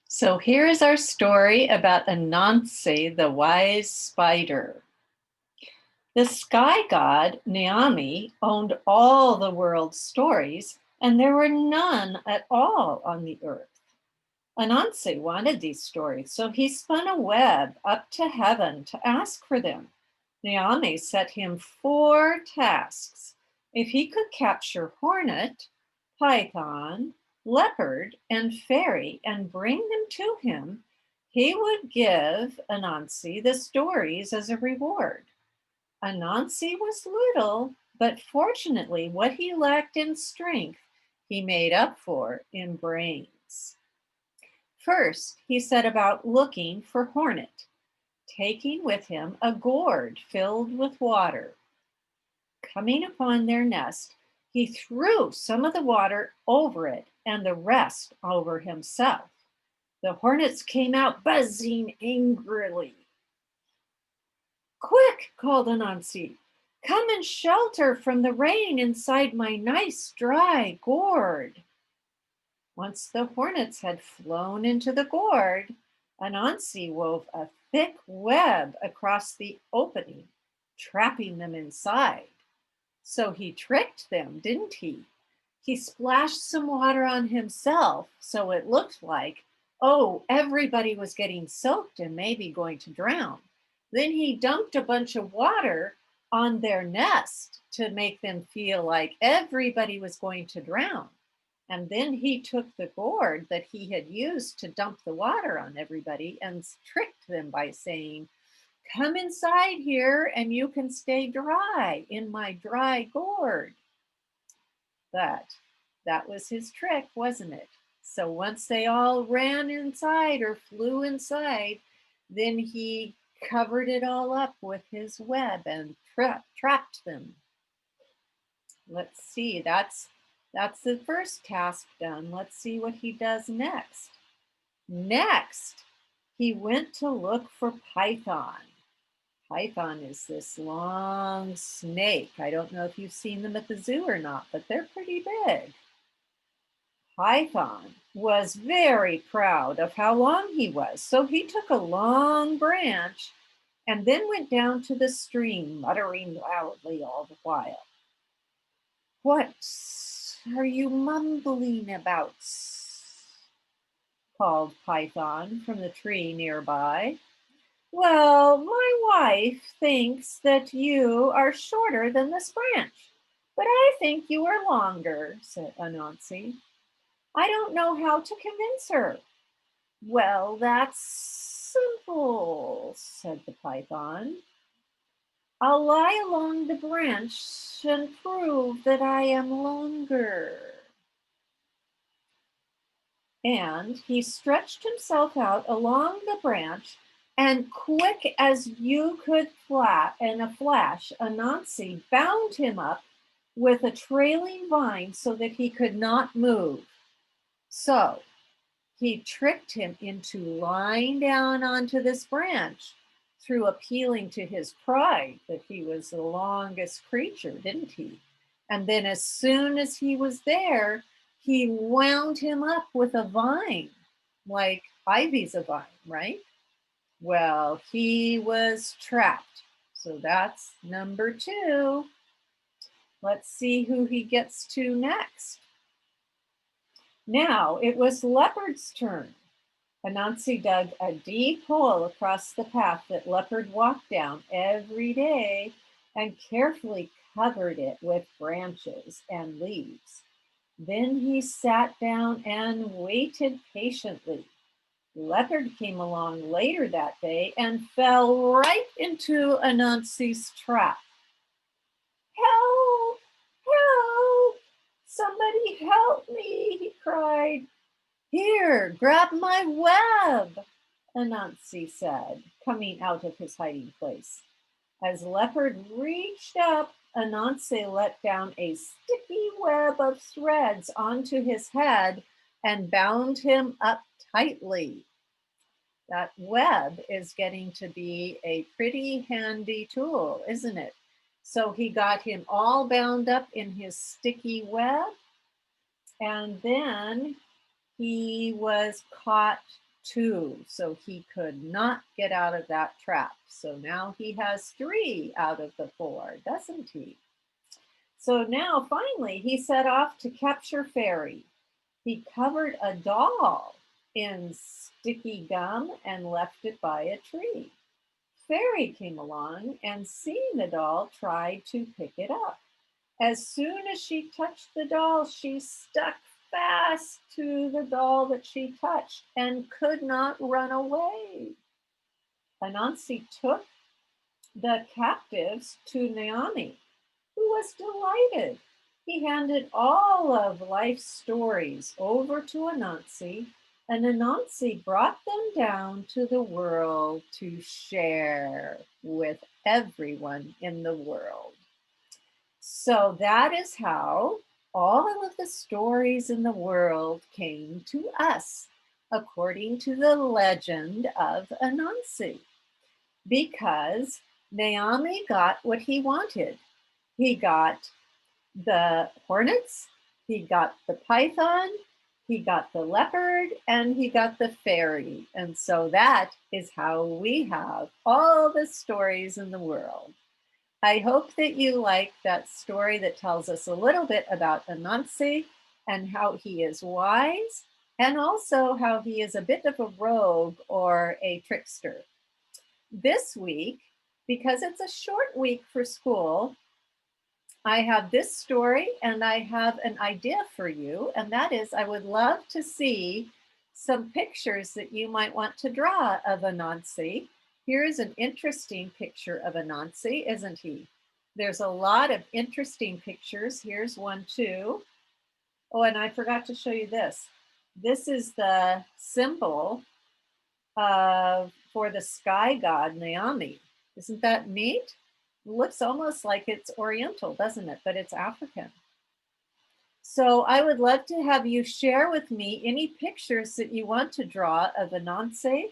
So here's our story about Anansi, the wise spider. The sky god, Naomi, owned all the world's stories, and there were none at all on the earth. Anansi wanted these stories, so he spun a web up to heaven to ask for them. Naomi set him four tasks. If he could capture hornet, python, leopard, and fairy and bring them to him, he would give Anansi the stories as a reward. Anansi was little, but fortunately, what he lacked in strength, he made up for in brains. First, he set about looking for hornet, taking with him a gourd filled with water. Coming upon their nest, he threw some of the water over it and the rest over himself. The hornets came out buzzing angrily. Quick, called Anansi. Come and shelter from the rain inside my nice dry gourd. Once the hornets had flown into the gourd, Anansi wove a thick web across the opening, trapping them inside. So he tricked them, didn't he? He splashed some water on himself so it looked like, oh, everybody was getting soaked and maybe going to drown. Then he dumped a bunch of water on their nest to make them feel like everybody was going to drown. And then he took the gourd that he had used to dump the water on everybody and tricked them by saying, come inside here and you can stay dry in my dry gourd. But that was his trick, wasn't it? So once they all ran inside or flew inside, then he covered it all up with his web and trapped them. Let's see, that's the first task done. Let's see what he does next. Next, he went to look for Python. Python is this long snake. I don't know if you've seen them at the zoo or not, but they're pretty big. Python was very proud of how long he was, so he took a long branch and then went down to the stream, muttering loudly all the while. What are you mumbling about? Called Python from the tree nearby. Well, my wife thinks that you are shorter than this branch, but I think you are longer, said Anansi. I don't know how to convince her. Well, that's simple, said the python. I'll lie along the branch and prove that I am longer. And he stretched himself out along the branch, and quick as you could in a flash, Anansi bound him up with a trailing vine so that he could not move. So he tricked him into lying down onto this branch through appealing to his pride that he was the longest creature, didn't he? And then as soon as he was there, he wound him up with a vine, like ivy's a vine, right? Well, he was trapped. So that's number two. Let's see who he gets to next. Now it was Leopard's turn. Anansi dug a deep hole across the path that Leopard walked down every day and carefully covered it with branches and leaves. Then he sat down and waited patiently. Leopard came along later that day and fell right into Anansi's trap. Help! Help! Somebody help me, he cried. Here, grab my web, Anansi said, coming out of his hiding place. As Leopard reached up, Anansi let down a sticky web of threads onto his head and bound him up tightly. That web is getting to be a pretty handy tool, isn't it? So he got him all bound up in his sticky web, and then he was caught 2, so he could not get out of that trap. So now he has 3 out of the 4, doesn't he? So now finally he set off to capture Fairy. He covered a doll in sticky gum and left it by a tree. Fairy came along and, seeing the doll, tried to pick it up. As soon as she touched the doll, she stuck fast to the doll that she touched and could not run away. Anansi took the captives to Naomi, who was delighted. He handed all of life's stories over to Anansi, and Anansi brought them down to the world to share with everyone in the world. So that is how all of the stories in the world came to us, according to the legend of Anansi, because Naomi got what he wanted. He got the hornets, he got the python, he got the leopard, and he got the fairy. And so that is how we have all the stories in the world. I hope that you like that story that tells us a little bit about Anansi and how he is wise, and also how he is a bit of a rogue or a trickster. This week, because it's a short week for school, I have this story and I have an idea for you, and that is I would love to see some pictures that you might want to draw of Anansi. Here is an interesting picture of Anansi, isn't he? There's a lot of interesting pictures. Here's one too. Oh, and I forgot to show you this. This is the symbol for the sky god Naomi. Isn't that neat? It looks almost like it's Oriental, doesn't it? But it's African. So I would love to have you share with me any pictures that you want to draw of Anansi.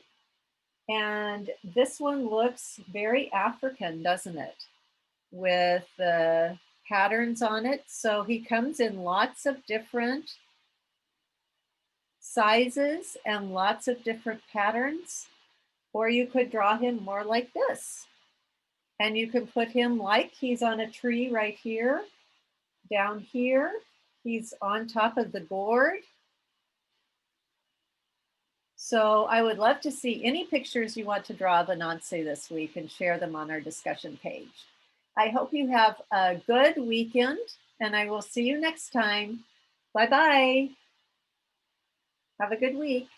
And this one looks very African, doesn't it? With the patterns on it. So he comes in lots of different sizes and lots of different patterns. Or you could draw him more like this. And you can put him like he's on a tree right here. Down here, he's on top of the gourd. So I would love to see any pictures you want to draw of Anansi this week and share them on our discussion page. I hope you have a good weekend, and I will see you next time. Bye-bye. Have a good week.